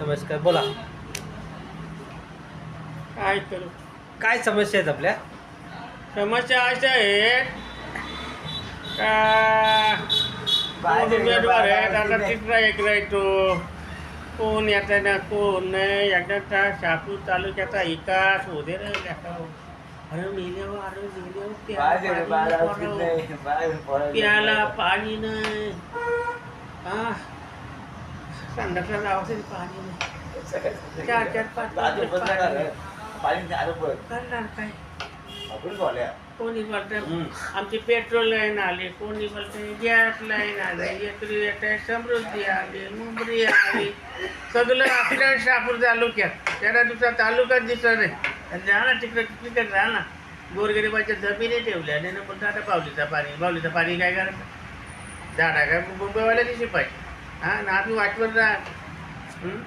नमस्कार. बोला. काय करू? काय समस्या आहेत आपल्या? समस्या अशा आहेत का उमेदवार आहेत, आता तिसरा एक राहतो, कोण येतं ना कोण नाही. एकदा शहापूर तालुक्याचा विकास होते रे लेका. अरे मेल्यावर प्याला पाणी नाही. हा संडासला जावं पाणी नाही. चार चार पाच करणार काय? कोणी बोलतं आमची पेट्रोल लाईन आली, कोणी बोलतं गॅस लाईन आली, एकरी येते समृद्धी आली, मुंबरी आली. सगळं आपल्या शहापूर तालुक्यात. त्याला दुसरा तालुकाच दिसत नाही. जा ना तिकडे जा ना. गोरगरिबाच्या जमिनी ठेवल्या आणि पण आता बावलीचं पाणी काय करायचं? झाडा काय मुंबईवाल्या दिशी पाहिजे. हां ना आम्ही वाटवर जा.